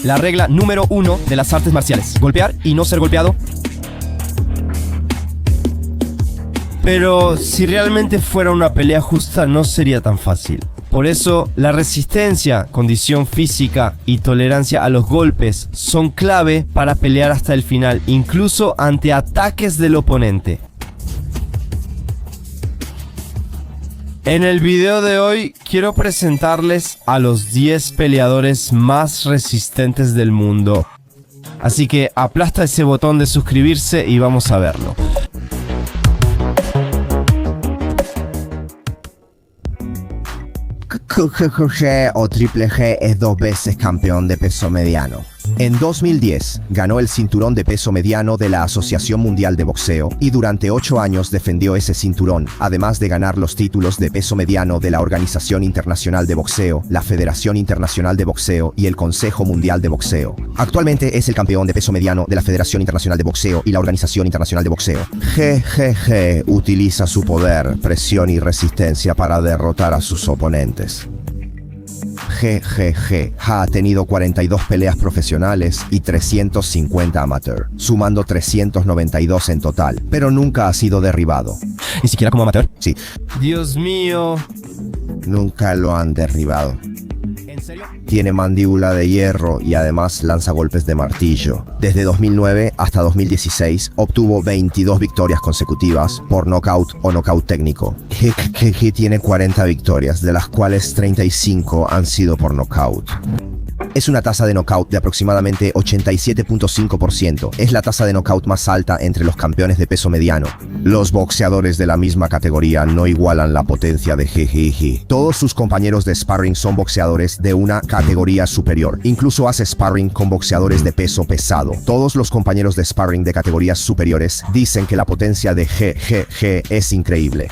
La regla número 1 de las artes marciales: golpear y no ser golpeado. Pero si realmente fuera una pelea justa, no sería tan fácil. Por eso, la resistencia, condición física y tolerancia a los golpes son clave para pelear hasta el final, incluso ante ataques del oponente. En el video de hoy quiero presentarles a los 10 peleadores más resistentes del mundo. Así que aplasta ese botón de suscribirse y vamos a verlo. G o Triple G es 2 veces campeón de peso mediano. En 2010 ganó el cinturón de peso mediano de la Asociación Mundial de Boxeo y durante 8 años defendió ese cinturón, además de ganar los títulos de peso mediano de la Organización Internacional de Boxeo, la Federación Internacional de Boxeo y el Consejo Mundial de Boxeo. Actualmente es el campeón de peso mediano de la Federación Internacional de Boxeo y la Organización Internacional de Boxeo. GGG utiliza su poder, presión y resistencia para derrotar a sus oponentes. GGG ha tenido 42 peleas profesionales y 350 amateur, sumando 392 en total, pero nunca ha sido derribado. ¿Ni siquiera como amateur? Sí. Dios mío. Nunca lo han derribado. ¿En serio? Tiene mandíbula de hierro y además lanza golpes de martillo. Desde 2009 hasta 2016 obtuvo 22 victorias consecutivas por nocaut o nocaut técnico. GGG tiene 40 victorias, de las cuales 35 han sido por nocaut. Es una tasa de knockout de aproximadamente 87.5%. Es la tasa de knockout más alta entre los campeones de peso mediano. Los boxeadores de la misma categoría no igualan la potencia de GGG. Todos sus compañeros de sparring son boxeadores de una categoría superior. Incluso hace sparring con boxeadores de peso pesado. Todos los compañeros de sparring de categorías superiores dicen que la potencia de GGG es increíble.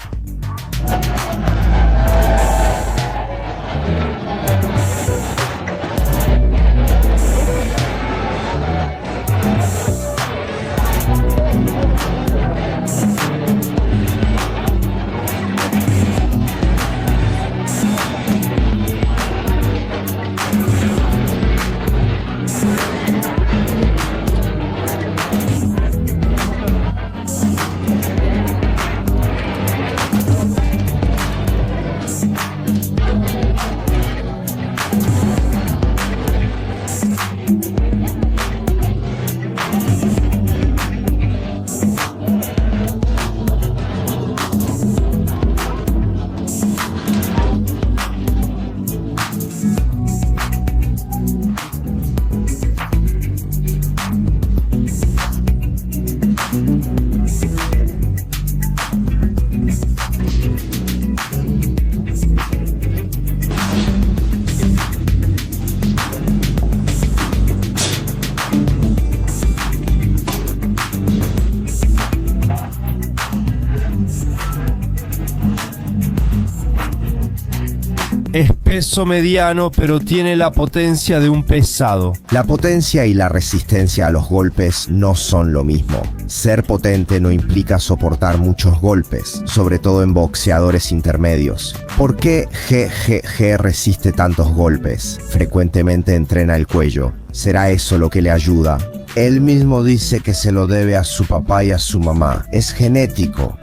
Es peso mediano, pero tiene la potencia de un pesado. La potencia y la resistencia a los golpes no son lo mismo. Ser potente no implica soportar muchos golpes, sobre todo en boxeadores intermedios. ¿Por qué GGG resiste tantos golpes? Frecuentemente entrena el cuello. ¿Será eso lo que le ayuda? Él mismo dice que se lo debe a su papá y a su mamá. Es genético.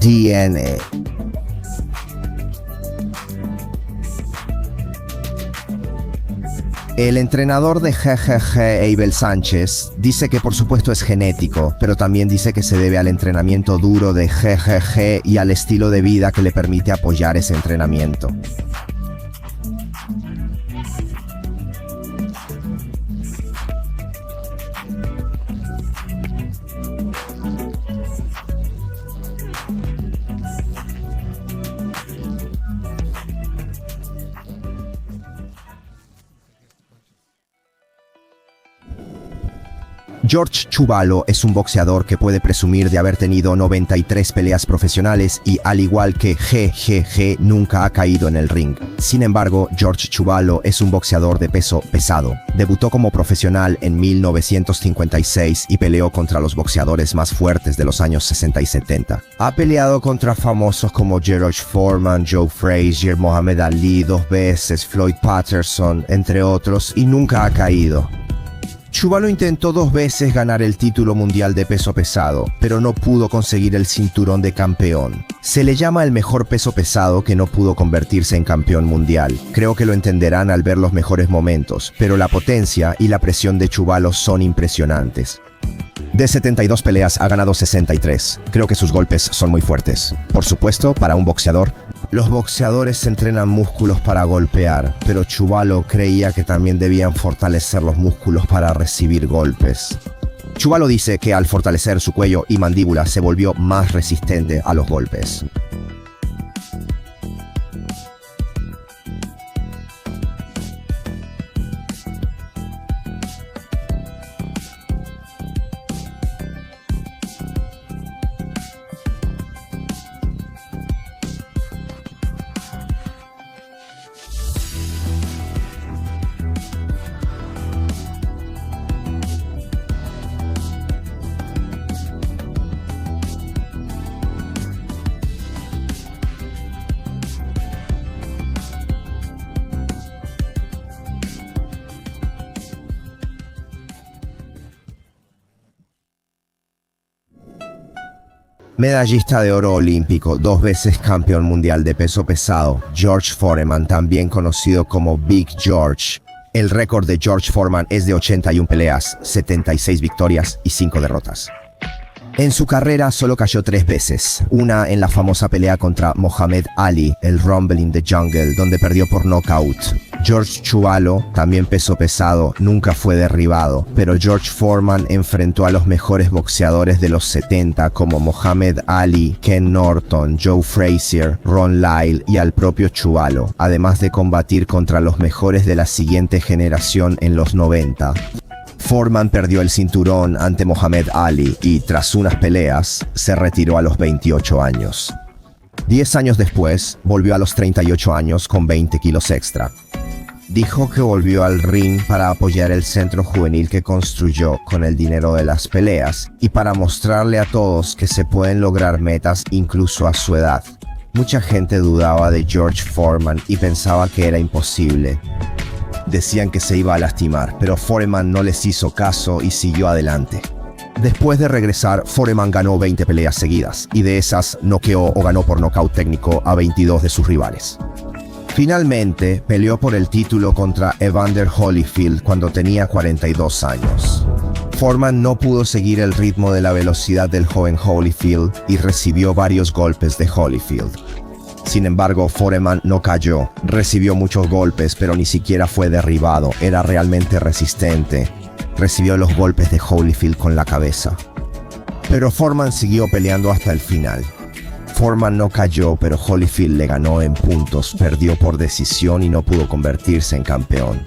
DNA. El entrenador de GGG, Abel Sánchez, dice que por supuesto es genético, pero también dice que se debe al entrenamiento duro de GGG y al estilo de vida que le permite apoyar ese entrenamiento. George Chuvalo es un boxeador que puede presumir de haber tenido 93 peleas profesionales y, al igual que GGG, nunca ha caído en el ring. Sin embargo, George Chuvalo es un boxeador de peso pesado. Debutó como profesional en 1956 y peleó contra los boxeadores más fuertes de los años 60 y 70. Ha peleado contra famosos como George Foreman, Joe Frazier, Muhammad Ali 2 veces, Floyd Patterson, entre otros, y nunca ha caído. Chuvalo intentó 2 veces ganar el título mundial de peso pesado, pero no pudo conseguir el cinturón de campeón. Se le llama el mejor peso pesado que no pudo convertirse en campeón mundial. Creo que lo entenderán al ver los mejores momentos, pero la potencia y la presión de Chuvalo son impresionantes. De 72 peleas ha ganado 63. Creo que sus golpes son muy fuertes. Por supuesto, para un boxeador, los boxeadores entrenan músculos para golpear, pero Chuvalo creía que también debían fortalecer los músculos para recibir golpes. Chuvalo dice que al fortalecer su cuello y mandíbula se volvió más resistente a los golpes. Medallista de oro olímpico, 2 veces campeón mundial de peso pesado, George Foreman, también conocido como Big George. El récord de George Foreman es de 81 peleas, 76 victorias y 5 derrotas. En su carrera solo cayó 3 veces, una en la famosa pelea contra Muhammad Ali, el Rumble in the Jungle, donde perdió por nocaut. George Chuvalo, también peso pesado, nunca fue derribado, pero George Foreman enfrentó a los mejores boxeadores de los 70 como Muhammad Ali, Ken Norton, Joe Frazier, Ron Lyle y al propio Chuvalo, además de combatir contra los mejores de la siguiente generación en los 90. Foreman perdió el cinturón ante Muhammad Ali y, tras unas peleas, se retiró a los 28 años. 10 años después, volvió a los 38 años con 20 kilos extra. Dijo que volvió al ring para apoyar el centro juvenil que construyó con el dinero de las peleas y para mostrarle a todos que se pueden lograr metas incluso a su edad. Mucha gente dudaba de George Foreman y pensaba que era imposible. Decían que se iba a lastimar, pero Foreman no les hizo caso y siguió adelante. Después de regresar, Foreman ganó 20 peleas seguidas, y de esas noqueó o ganó por nocaut técnico a 22 de sus rivales. Finalmente, peleó por el título contra Evander Holyfield cuando tenía 42 años. Foreman no pudo seguir el ritmo de la velocidad del joven Holyfield y recibió varios golpes de Holyfield. Sin embargo, Foreman no cayó, recibió muchos golpes, pero ni siquiera fue derribado, era realmente resistente. Recibió los golpes de Holyfield con la cabeza. Pero Foreman siguió peleando hasta el final. Foreman no cayó, pero Holyfield le ganó en puntos, perdió por decisión y no pudo convertirse en campeón.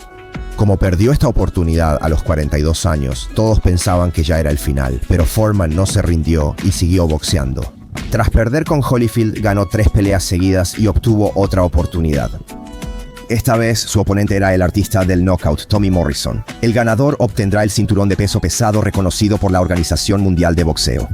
Como perdió esta oportunidad a los 42 años, todos pensaban que ya era el final, pero Foreman no se rindió y siguió boxeando. Tras perder con Holyfield, ganó 3 peleas seguidas y obtuvo otra oportunidad. Esta vez, su oponente era el artista del knockout, Tommy Morrison. El ganador obtendrá el cinturón de peso pesado reconocido por la Organización Mundial de Boxeo.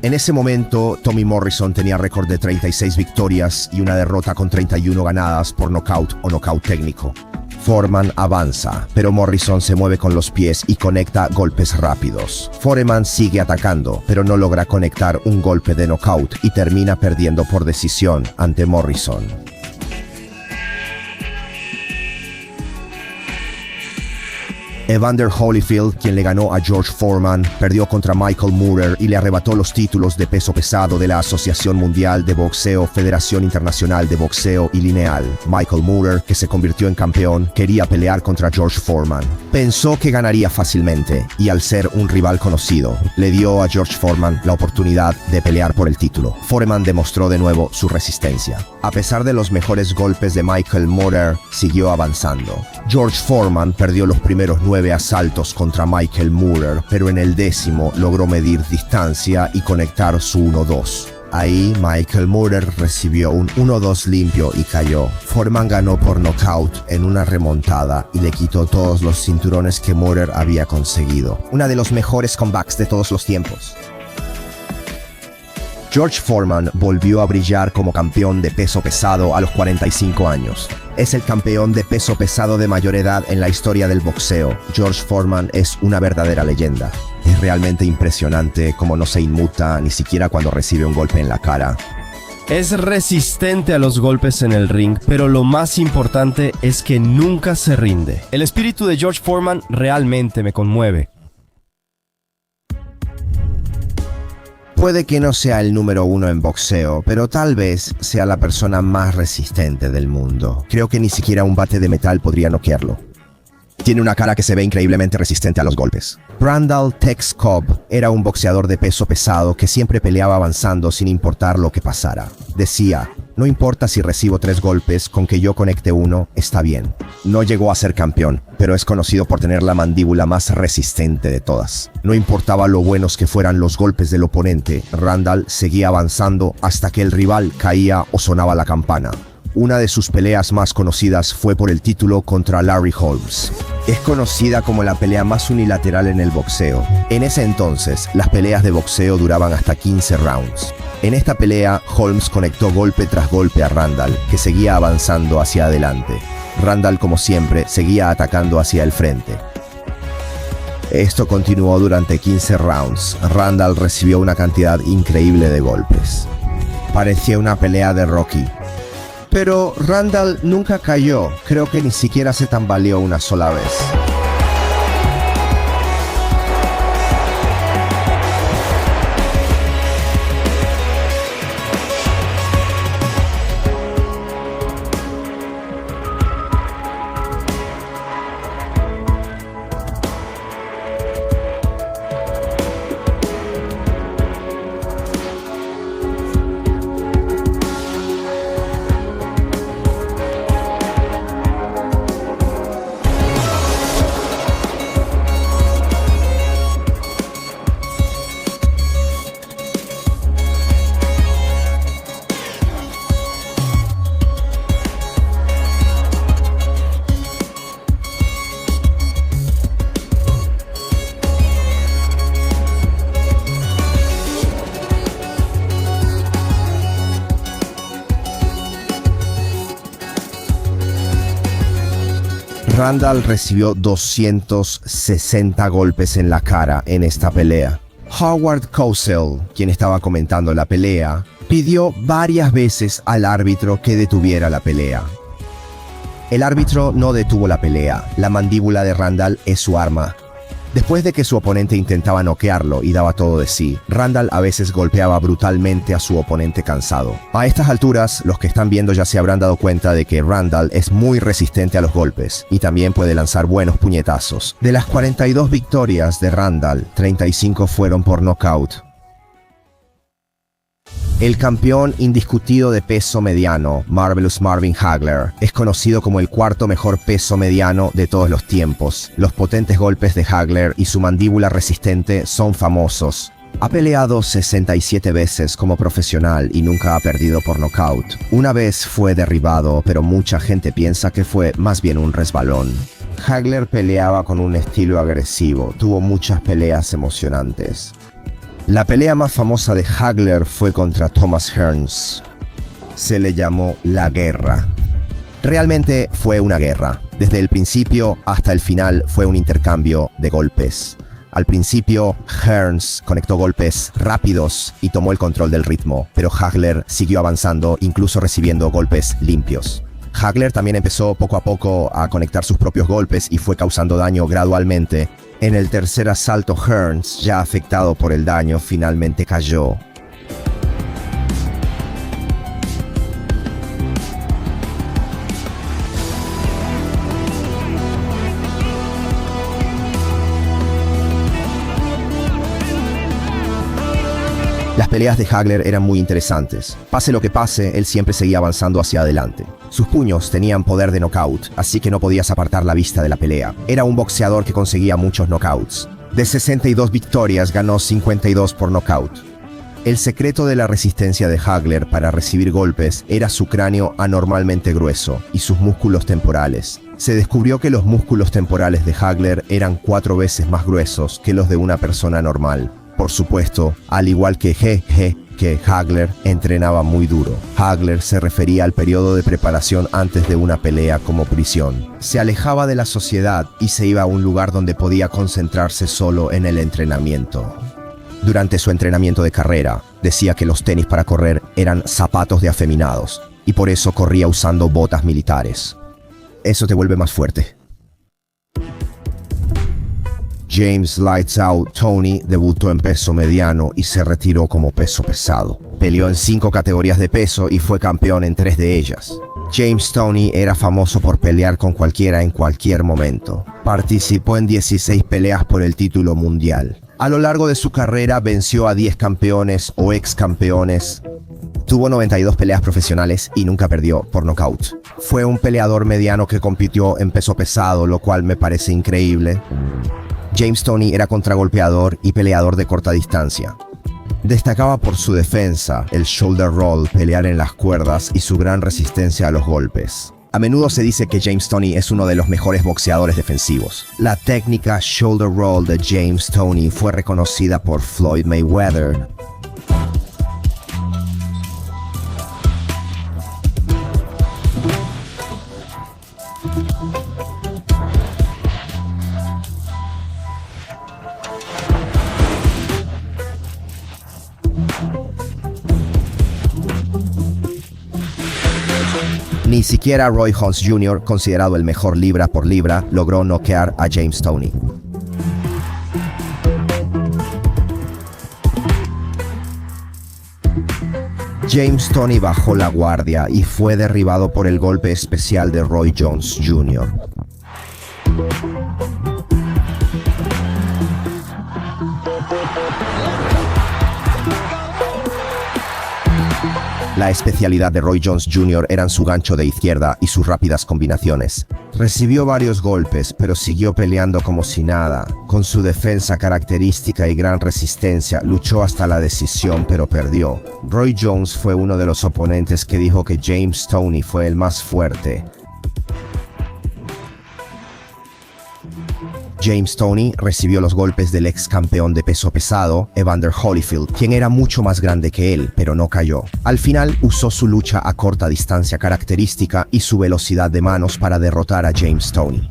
En ese momento, Tommy Morrison tenía récord de 36 victorias y una derrota con 31 ganadas por nocaut o nocaut técnico. Foreman avanza, pero Morrison se mueve con los pies y conecta golpes rápidos. Foreman sigue atacando, pero no logra conectar un golpe de nocaut y termina perdiendo por decisión ante Morrison. Evander Holyfield, quien le ganó a George Foreman, perdió contra Michael Moorer y le arrebató los títulos de peso pesado de la Asociación Mundial de Boxeo, Federación Internacional de Boxeo y Lineal. Michael Moorer, que se convirtió en campeón, quería pelear contra George Foreman. Pensó que ganaría fácilmente y, al ser un rival conocido, le dio a George Foreman la oportunidad de pelear por el título. Foreman demostró de nuevo su resistencia. A pesar de los mejores golpes de Michael Moorer, siguió avanzando. George Foreman perdió los primeros 9 9 asaltos contra Michael Moorer, pero en el 10º logró medir distancia y conectar su 1-2. Ahí Michael Moorer recibió un 1-2 limpio y cayó. Foreman ganó por nocaut en una remontada y le quitó todos los cinturones que Moorer había conseguido. Uno de los mejores comebacks de todos los tiempos. George Foreman volvió a brillar como campeón de peso pesado a los 45 años. Es el campeón de peso pesado de mayor edad en la historia del boxeo. George Foreman es una verdadera leyenda. Es realmente impresionante cómo no se inmuta ni siquiera cuando recibe un golpe en la cara. Es resistente a los golpes en el ring, pero lo más importante es que nunca se rinde. El espíritu de George Foreman realmente me conmueve. Puede que no sea el número 1 en boxeo, pero tal vez sea la persona más resistente del mundo. Creo que ni siquiera un bate de metal podría noquearlo. Tiene una cara que se ve increíblemente resistente a los golpes. Randall Tex Cobb era un boxeador de peso pesado que siempre peleaba avanzando sin importar lo que pasara. Decía, no importa si recibo 3 golpes, con que yo conecte uno, está bien. No llegó a ser campeón, pero es conocido por tener la mandíbula más resistente de todas. No importaba lo buenos que fueran los golpes del oponente, Randall seguía avanzando hasta que el rival caía o sonaba la campana. Una de sus peleas más conocidas fue por el título contra Larry Holmes. Es conocida como la pelea más unilateral en el boxeo. En ese entonces, las peleas de boxeo duraban hasta 15 rounds. En esta pelea, Holmes conectó golpe tras golpe a Randall, que seguía avanzando hacia adelante. Randall, como siempre, seguía atacando hacia el frente. Esto continuó durante 15 rounds. Randall recibió una cantidad increíble de golpes. Parecía una pelea de Rocky. Pero Randall nunca cayó, creo que ni siquiera se tambaleó una sola vez. Randall recibió 260 golpes en la cara en esta pelea. Howard Cosell, quien estaba comentando la pelea, pidió varias veces al árbitro que detuviera la pelea. El árbitro no detuvo la pelea. La mandíbula de Randall es su arma. Después de que su oponente intentaba noquearlo y daba todo de sí, Randall a veces golpeaba brutalmente a su oponente cansado. A estas alturas, los que están viendo ya se habrán dado cuenta de que Randall es muy resistente a los golpes y también puede lanzar buenos puñetazos. De las 42 victorias de Randall, 35 fueron por nocaut. El campeón indiscutido de peso mediano, Marvelous Marvin Hagler, es conocido como el cuarto mejor peso mediano de todos los tiempos. Los potentes golpes de Hagler y su mandíbula resistente son famosos. Ha peleado 67 veces como profesional y nunca ha perdido por nocaut. Una vez fue derribado, pero mucha gente piensa que fue más bien un resbalón. Hagler peleaba con un estilo agresivo, tuvo muchas peleas emocionantes. La pelea más famosa de Hagler fue contra Thomas Hearns. Se le llamó la guerra. Realmente fue una guerra. Desde el principio hasta el final fue un intercambio de golpes. Al principio, Hearns conectó golpes rápidos y tomó el control del ritmo, pero Hagler siguió avanzando, incluso recibiendo golpes limpios. Hagler también empezó poco a poco a conectar sus propios golpes y fue causando daño gradualmente. En el tercer asalto, Hearns, ya afectado por el daño, finalmente cayó. Las peleas de Hagler eran muy interesantes. Pase lo que pase, él siempre seguía avanzando hacia adelante. Sus puños tenían poder de knockout, así que no podías apartar la vista de la pelea. Era un boxeador que conseguía muchos knockouts. De 62 victorias, ganó 52 por knockout. El secreto de la resistencia de Hagler para recibir golpes era su cráneo anormalmente grueso y sus músculos temporales. Se descubrió que los músculos temporales de Hagler eran 4 veces más gruesos que los de una persona normal. Por supuesto, al igual que que Hagler entrenaba muy duro. Hagler se refería al periodo de preparación antes de una pelea como prisión. Se alejaba de la sociedad y se iba a un lugar donde podía concentrarse solo en el entrenamiento. Durante su entrenamiento de carrera, decía que los tenis para correr eran zapatos de afeminados y por eso corría usando botas militares. Eso te vuelve más fuerte. James Lights Out Toney debutó en peso mediano y se retiró como peso pesado. Peleó en 5 categorías de peso y fue campeón en 3 de ellas. James Toney era famoso por pelear con cualquiera en cualquier momento. Participó en 16 peleas por el título mundial. A lo largo de su carrera venció a 10 campeones o ex campeones. Tuvo 92 peleas profesionales y nunca perdió por nocaut. Fue un peleador mediano que compitió en peso pesado, lo cual me parece increíble. James Toney era contragolpeador y peleador de corta distancia. Destacaba por su defensa, el shoulder roll, pelear en las cuerdas y su gran resistencia a los golpes. A menudo se dice que James Toney es uno de los mejores boxeadores defensivos. La técnica shoulder roll de James Toney fue reconocida por Floyd Mayweather. Ni siquiera Roy Jones Jr., considerado el mejor libra por libra, logró noquear a James Toney. James Toney bajó la guardia y fue derribado por el golpe especial de Roy Jones Jr. La especialidad de Roy Jones Jr. eran su gancho de izquierda y sus rápidas combinaciones. Recibió varios golpes, pero siguió peleando como si nada. Con su defensa característica y gran resistencia, luchó hasta la decisión, pero perdió. Roy Jones fue uno de los oponentes que dijo que James Toney fue el más fuerte. James Toney recibió los golpes del ex campeón de peso pesado, Evander Holyfield, quien era mucho más grande que él, pero no cayó. Al final, usó su lucha a corta distancia característica y su velocidad de manos para derrotar a James Toney.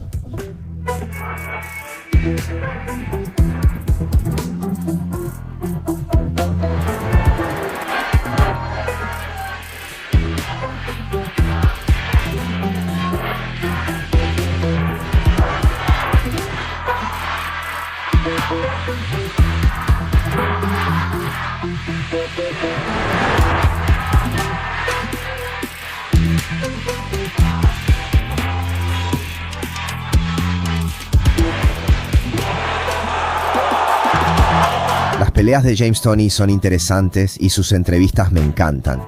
Las peleas de James Toney son interesantes y sus entrevistas me encantan.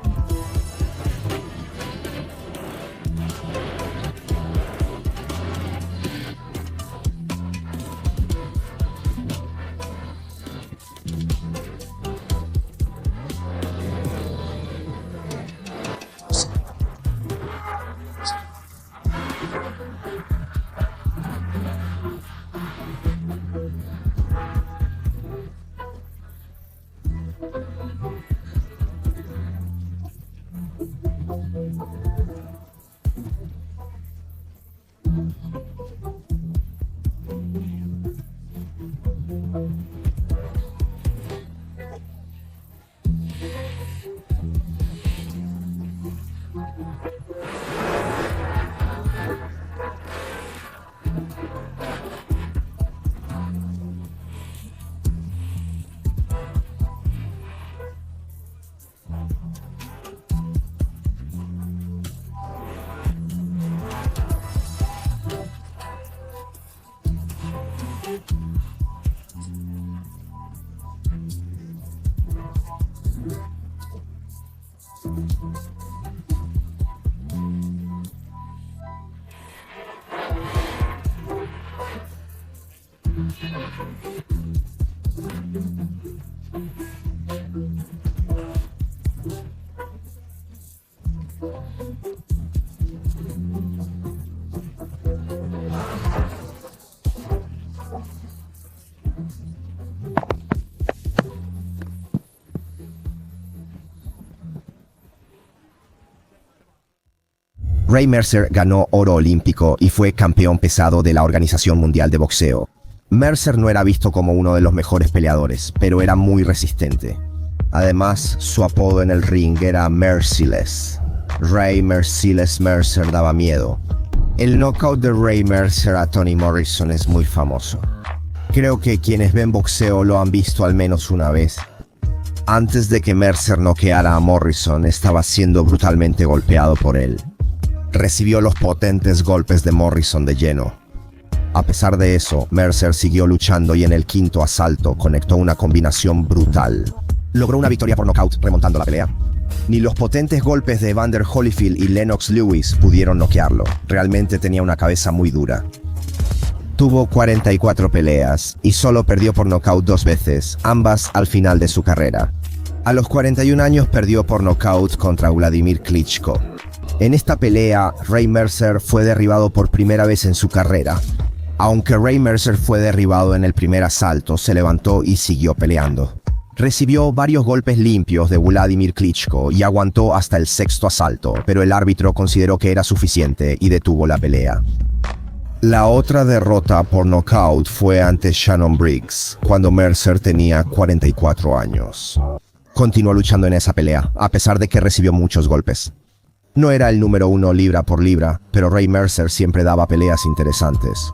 Ray Mercer ganó oro olímpico y fue campeón pesado de la Organización Mundial de Boxeo. Mercer no era visto como uno de los mejores peleadores, pero era muy resistente. Además, su apodo en el ring era Merciless. Ray Merciless Mercer daba miedo. El knockout de Ray Mercer a Toni Morrison es muy famoso. Creo que quienes ven boxeo lo han visto al menos una vez. Antes de que Mercer noqueara a Morrison, estaba siendo brutalmente golpeado por él. Recibió los potentes golpes de Morrison de lleno. A pesar de eso, Mercer siguió luchando y en el quinto asalto conectó una combinación brutal. Logró una victoria por nocaut remontando la pelea. Ni los potentes golpes de Evander Holyfield y Lennox Lewis pudieron noquearlo. Realmente tenía una cabeza muy dura. Tuvo 44 peleas y solo perdió por nocaut 2 veces, ambas al final de su carrera. A los 41 años perdió por nocaut contra Vladimir Klitschko. En esta pelea, Ray Mercer fue derribado por primera vez en su carrera. Aunque Ray Mercer fue derribado en el primer asalto, se levantó y siguió peleando. Recibió varios golpes limpios de Vladimir Klitschko y aguantó hasta el sexto asalto, pero el árbitro consideró que era suficiente y detuvo la pelea. La otra derrota por nocaut fue ante Shannon Briggs, cuando Mercer tenía 44 años. Continuó luchando en esa pelea, a pesar de que recibió muchos golpes. No era el número 1 libra por libra, pero Ray Mercer siempre daba peleas interesantes.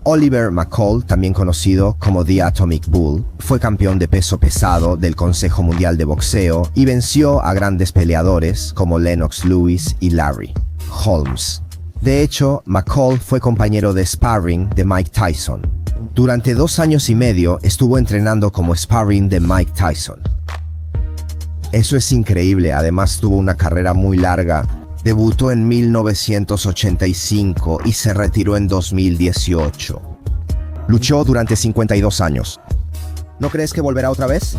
Oliver McCall, también conocido como The Atomic Bull, fue campeón de peso pesado del Consejo Mundial de Boxeo y venció a grandes peleadores como Lennox Lewis y Larry Holmes. De hecho, McCall fue compañero de sparring de Mike Tyson. Durante 2 años y medio estuvo entrenando como sparring de Mike Tyson. Eso es increíble, además tuvo una carrera muy larga. Debutó en 1985 y se retiró en 2018. Luchó durante 52 años. ¿No crees que volverá otra vez?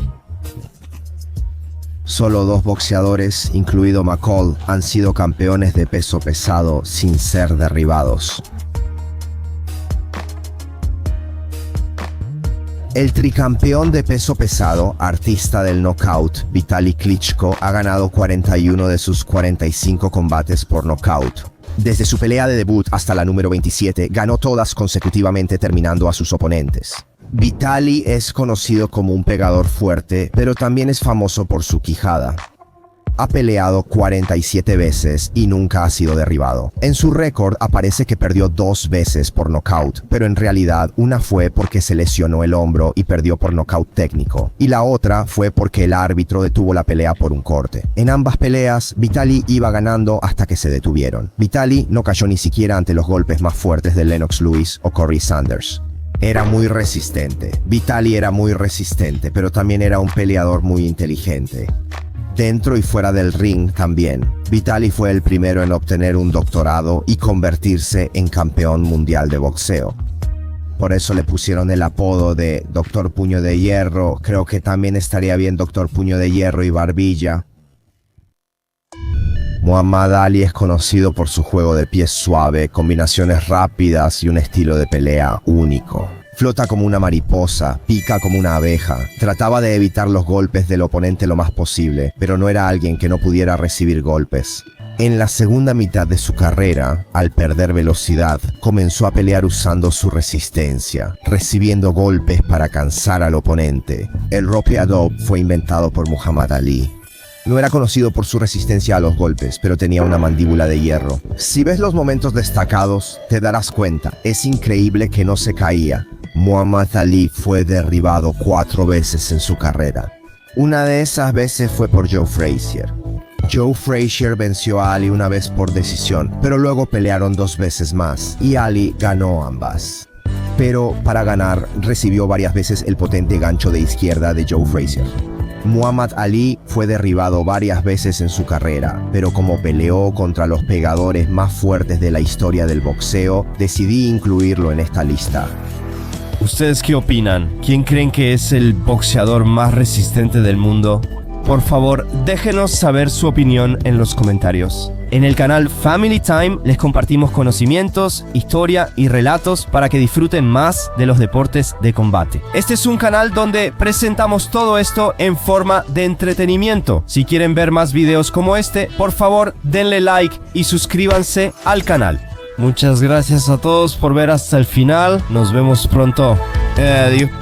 Solo 2 boxeadores, incluido McCall, han sido campeones de peso pesado sin ser derribados. El tricampeón de peso pesado, artista del knockout, Vitaly Klitschko, ha ganado 41 de sus 45 combates por knockout. Desde su pelea de debut hasta la número 27, ganó todas consecutivamente terminando a sus oponentes. Vitaly es conocido como un pegador fuerte, pero también es famoso por su quijada. Ha peleado 47 veces y nunca ha sido derribado. En su récord aparece que perdió 2 veces por nocaut, pero en realidad una fue porque se lesionó el hombro y perdió por nocaut técnico, y la otra fue porque el árbitro detuvo la pelea por un corte. En ambas peleas, Vitaly iba ganando hasta que se detuvieron. Vitaly no cayó ni siquiera ante los golpes más fuertes de Lennox Lewis o Corey Sanders. Era muy resistente. Vitaly era muy resistente, pero también era un peleador muy inteligente. Dentro y fuera del ring también. Vitaly fue el primero en obtener un doctorado y convertirse en campeón mundial de boxeo. Por eso le pusieron el apodo de Doctor Puño de Hierro. Creo que también estaría bien Doctor Puño de Hierro y Barbilla. Muhammad Ali es conocido por su juego de pies suave, combinaciones rápidas y un estilo de pelea único. Flota como una mariposa, pica como una abeja. Trataba de evitar los golpes del oponente lo más posible, pero no era alguien que no pudiera recibir golpes. En la segunda mitad de su carrera, al perder velocidad, comenzó a pelear usando su resistencia, recibiendo golpes para cansar al oponente. El rope adobe fue inventado por Muhammad Ali. No era conocido por su resistencia a los golpes, pero tenía una mandíbula de hierro. Si ves los momentos destacados, te darás cuenta. Es increíble que no se caía. Muhammad Ali fue derribado 4 veces en su carrera. Una de esas veces fue por Joe Frazier. Joe Frazier venció a Ali una vez por decisión, pero luego pelearon 2 veces más, y Ali ganó ambas. Pero para ganar, recibió varias veces el potente gancho de izquierda de Joe Frazier. Muhammad Ali fue derribado varias veces en su carrera, pero como peleó contra los pegadores más fuertes de la historia del boxeo, decidí incluirlo en esta lista. ¿Ustedes qué opinan? ¿Quién creen que es el boxeador más resistente del mundo? Por favor, déjenos saber su opinión en los comentarios. En el canal Family Time les compartimos conocimientos, historia y relatos para que disfruten más de los deportes de combate. Este es un canal donde presentamos todo esto en forma de entretenimiento. Si quieren ver más videos como este, por favor denle like y suscríbanse al canal. Muchas gracias a todos por ver hasta el final. Nos vemos pronto. Adiós.